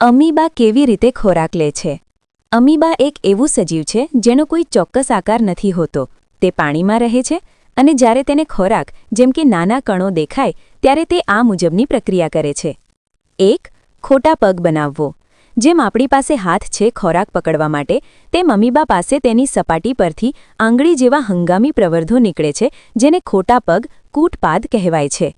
Amoeba કેવી રીતે ખોરાક લે છે? અમીબા એક એવું સજીવ છે જેનો કોઈ ચોક્કસ આકાર નથી હોતો. તે પાણીમાં રહે છે અને જ્યારે તેને ખોરાક જેમ કે નાના કણો દેખાય ત્યારે તે આ મુજબની પ્રક્રિયા કરે છે. 1. ખોટા પગ બનાવવો. જેમ આપણી પાસે હાથ છે ખોરાક પકડવા માટે, તેમ અમીબા પાસે તેની સપાટી પરથી આંગળી જેવા હંગામી પ્રવર્ધો નીકળે છે, જેને ખોટા પગ કૂટપાદ કહેવાય છે.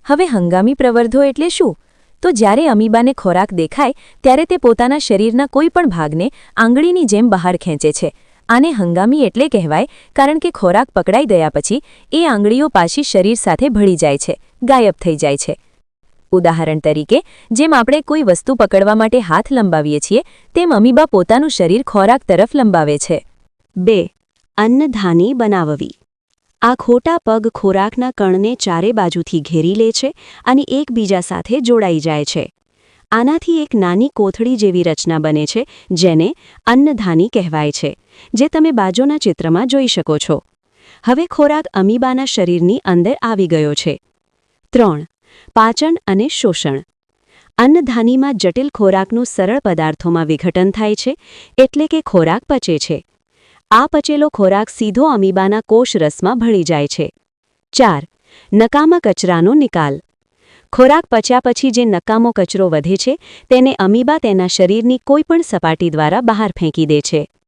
હવે હંગામી પ્રવર્ધો એટલે શું? તો જ્યારે અમીબાને ખોરાક દેખાય ત્યારે તે પોતાના શરીરના કોઈ પણ ભાગને આંગળીની જેમ બહાર ખેંચે છે. આને હંગામી એટલે કહેવાય કારણ કે ખોરાક પકડાઈ ગયા પછી એ આંગળીઓ પાછી શરીર સાથે ભળી જાય છે, ગાયબ થઈ જાય છે. ઉદાહરણ તરીકે, જેમ આપણે કોઈ વસ્તુ પકડવા માટે હાથ લંબાવીએ છીએ, તેમ અમીબા પોતાનું શરીર ખોરાક તરફ લંબાવે છે. 2. અન્નધાની બનાવવી. આ ખોટા પગ ખોરાકના કણને ચારે બાજુથી ઘેરી લે છે અને એકબીજા સાથે જોડાઈ જાય છે. આનાથી એક નાની કોથળી જેવી રચના બને છે, જેને અન્નધાની કહેવાય છે, જે તમે બાજુના ચિત્રમાં જોઈ શકો છો. હવે ખોરાક અમીબાના શરીરની અંદર આવી ગયો છે. 3. પાચન અને શોષણ. અન્નધાનીમાં જટિલ ખોરાકનું સરળ પદાર્થોમાં વિઘટન થાય છે, એટલે કે ખોરાક પચે છે. આ પચેલો ખોરાક સીધો અમીબાના કોષરસમાં ભળી જાય છે. 4. નકામા કચરાનો નિકાલ. ખોરાક પચ્યા પછી જે નકામો કચરો વધે છે તેને અમીબા તેના શરીરની કોઈપણ સપાટી દ્વારા બહાર ફેંકી દે છે.